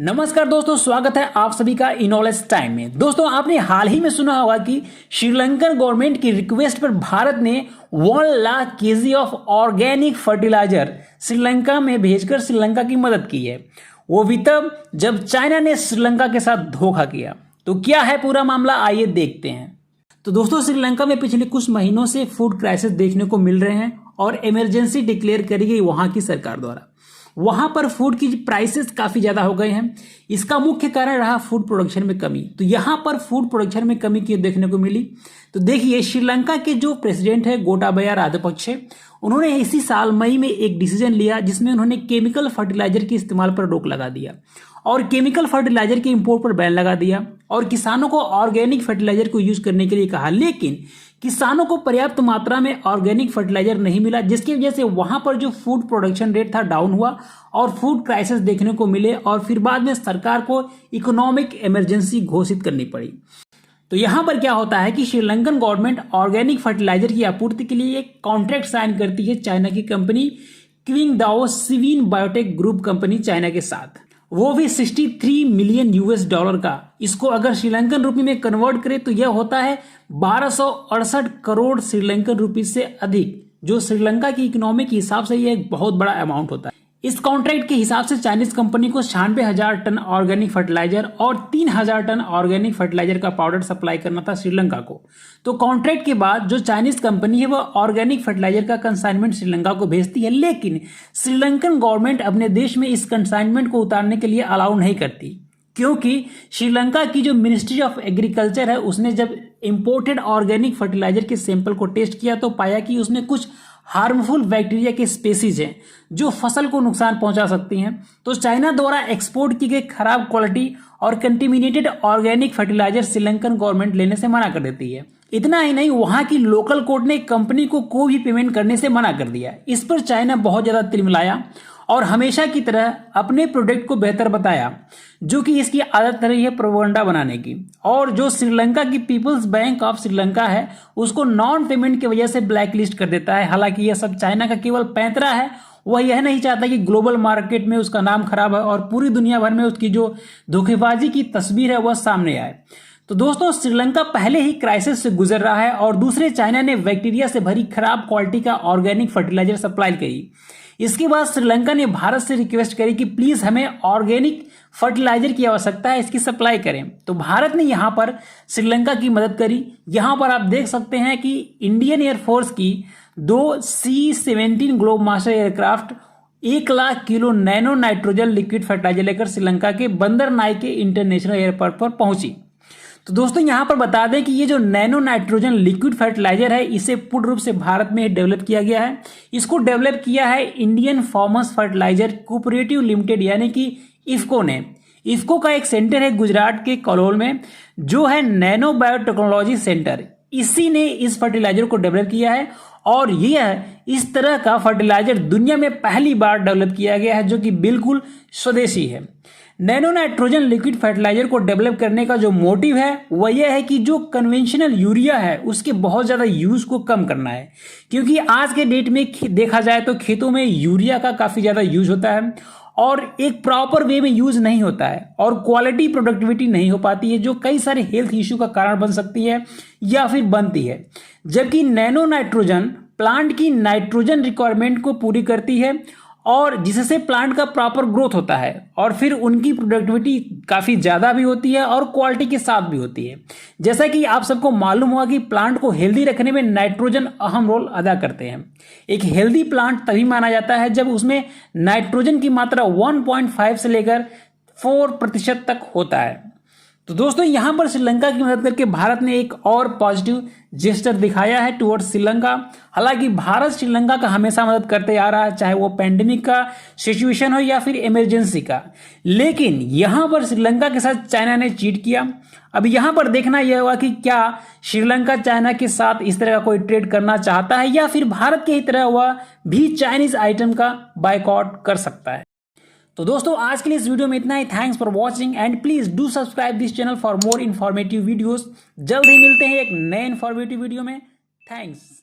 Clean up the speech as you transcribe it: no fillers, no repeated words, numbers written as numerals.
नमस्कार दोस्तों, स्वागत है आप सभी का इनॉलेज टाइम में। दोस्तों, आपने हाल ही में सुना होगा कि श्रीलंकन गवर्नमेंट की रिक्वेस्ट पर भारत ने 1 lakh KG of organic fertiliser Sri Lanka में भेजकर श्रीलंका की मदद की है। वो भी तब जब चाइना ने श्रीलंका के साथ धोखा किया। तो क्या है पूरा मामला, आइए देखते हैं। तो दोस्तों, श्रीलंका में पिछले कुछ महीनों से फूड क्राइसिस देखने को मिल रहे हैं और इमरजेंसी डिक्लेयर करी गई वहां की सरकार द्वारा। वहां पर फूड की प्राइसेस काफी ज्यादा हो गए हैं। इसका मुख्य कारण रहा फूड प्रोडक्शन में कमी। तो यहां पर फूड प्रोडक्शन में कमी की देखने को मिली। तो देखिए, श्रीलंका के जो प्रेसिडेंट है गोटाबाया राजपक्षे, उन्होंने इसी साल मई में एक डिसीजन लिया जिसमें उन्होंने केमिकल फर्टिलाइजर के इस्तेमाल पर रोक लगा दिया और केमिकल फर्टिलाइजर के इंपोर्ट पर बैन लगा दिया और किसानों को ऑर्गेनिक फर्टिलाइजर को यूज करने के लिए कहा। लेकिन किसानों को पर्याप्त मात्रा में ऑर्गेनिक फर्टिलाइजर नहीं मिला, जिसकी वजह से वहां पर जो फूड प्रोडक्शन रेट था डाउन हुआ और फूड क्राइसिस देखने को मिले और फिर बाद में सरकार को इकोनॉमिक इमरजेंसी घोषित करनी पड़ी। तो यहां पर क्या होता है कि श्रीलंकन गवर्नमेंट ऑर्गेनिक फर्टिलाइजर की आपूर्ति के लिए एक कॉन्ट्रैक्ट साइन करती है चाइना की company Qingdao Seawin biotech group company China के साथ, वो भी 63 मिलियन US का। इसको अगर श्रीलंकन रुपये में कन्वर्ट करें तो यह होता है 1268 करोड़ श्रीलंकन रुपये से अधिक, जो श्रीलंका की इकोनॉमी के हिसाब से यह एक बहुत बड़ा अमाउंट होता है। इस कॉन्ट्रैक्ट के हिसाब से चाइनीज कंपनी को 96,000 टन ऑर्गेनिक फर्टिलाइजर और 3,000 टन ऑर्गेनिक फर्टिलाइजर का पाउडर सप्लाई करना था श्रीलंका को। तो कॉन्ट्रैक्ट के बाद जो चाइनीज कंपनी है वह ऑर्गेनिक फर्टिलाइजर का कंसाइनमेंट श्रीलंका को भेजती है, लेकिन श्रीलंकन गवर्नमेंट अपने देश में इस कंसाइनमेंट को उतारने के लिए अलाउ नहीं करती, क्योंकि श्रीलंका की जो मिनिस्ट्री ऑफ एग्रीकल्चर है उसने जब इंपोर्टेड ऑर्गेनिक फर्टिलाइजर के सैंपल को टेस्ट किया तो पाया कि उसमें कुछ हार्मफुल बैक्टीरिया के स्पेसीज हैं जो फसल को नुकसान पहुंचा सकती हैं। तो चाइना द्वारा एक्सपोर्ट की गई खराब क्वालिटी और contaminated organic fertiliser Sri Lankan government लेने से मना कर देती है। इतना ही नहीं, वहां की लोकल कोर्ट ने कंपनी को कोई भी पेमेंट करने से मना कर दिया। इस पर चाइना बहुत ज्यादा तिलमिलाया और हमेशा की तरह अपने प्रोडक्ट को बेहतर बताया, जो कि इसकी आदत रही है प्रोपेगेंडा बनाने की। और जो श्रीलंका की पीपल्स बैंक ऑफ श्रीलंका है उसको नॉन पेमेंट की वजह से ब्लैक लिस्ट कर देता है। हालांकि यह सब चाइना का केवल पैंतरा है। वह यह नहीं चाहता कि ग्लोबल मार्केट में उसका नाम खराब है और पूरी दुनिया भर में उसकी जो धोखेबाजी की तस्वीर है वह सामने आए। तो दोस्तों, श्रीलंका पहले ही क्राइसिस से गुजर रहा है और दूसरे चाइना ने बैक्टीरिया से भरी खराब क्वालिटी का ऑर्गेनिक फर्टिलाइजर सप्लाई करी। इसके बाद श्रीलंका ने भारत से रिक्वेस्ट करी कि प्लीज हमें ऑर्गेनिक फर्टिलाइजर की आवश्यकता है, इसकी सप्लाई करें। तो भारत ने यहां पर श्रीलंका की मदद करी। यहां पर आप देख सकते हैं कि इंडियन एयरफोर्स की 2 C-17 globe master aircraft 1 lakh kilo nano nitrogen liquid fertiliser लेकर श्रीलंका के बंदर नाइके इंटरनेशनल एयरपोर्ट पर पहुंची। तो दोस्तों, यहां पर बता दें कि ये जो नैनो नाइट्रोजन लिक्विड फर्टिलाइजर है इसे पूर्ण रूप से भारत में डेवलप किया गया है। इसको डेवलप किया है Indian farmers fertiliser cooperative limited यानी कि इफ्को ने। इफ्को का एक सेंटर है गुजरात के कलोल में, जो है नैनो बायोटेक्नोलॉजी सेंटर। इसी ने इस फर्टिलाइजर को डेवलप किया है और यह इस तरह का फर्टिलाइजर दुनिया में पहली बार डेवलप किया गया है, जो कि बिल्कुल स्वदेशी है। नैनो नाइट्रोजन लिक्विड फर्टिलाइजर को डेवलप करने का जो मोटिव है वह यह है कि जो कन्वेंशनल यूरिया है उसके बहुत ज़्यादा यूज को कम करना है, क्योंकि आज के डेट में देखा जाए तो खेतों में यूरिया का काफ़ी ज़्यादा यूज होता है और एक प्रॉपर वे में यूज नहीं होता है और क्वालिटी प्रोडक्टिविटी नहीं हो पाती है, जो कई सारे हेल्थ इश्यू का कारण बन सकती है या फिर बनती है। जबकि नैनो नाइट्रोजन प्लांट की नाइट्रोजन रिक्वायरमेंट को पूरी करती है और जिससे प्लांट का प्रॉपर ग्रोथ होता है और फिर उनकी प्रोडक्टिविटी काफ़ी ज़्यादा भी होती है और क्वालिटी के साथ भी होती है। जैसा कि आप सबको मालूम होगा कि प्लांट को हेल्दी रखने में नाइट्रोजन अहम रोल अदा करते हैं। एक हेल्दी प्लांट तभी माना जाता है जब उसमें नाइट्रोजन की मात्रा 1.5 से लेकर 4% तक होता है। तो दोस्तों, यहां पर श्रीलंका की मदद करके भारत ने एक और पॉजिटिव जेस्चर दिखाया है टुवर्ड्स श्रीलंका। हालांकि भारत श्रीलंका का हमेशा मदद करते आ रहा है, चाहे वो पैंडेमिक का सिचुएशन हो या फिर इमरजेंसी का। लेकिन यहां पर श्रीलंका के साथ चाइना ने चीट किया। अब यहां पर देखना यह हुआ कि क्या श्रीलंका चाइना के साथ इस तरह का कोई ट्रेड करना चाहता है या फिर भारत की तरह हुआ भी चाइनीज आइटम का बायकॉट कर सकता है। तो दोस्तों, आज के लिए इस वीडियो में इतना ही। Thanks for watching and please do subscribe this channel for more informative videos. जल्द ही मिलते हैं एक नए इन्फॉर्मेटिव वीडियो में। थैंक्स।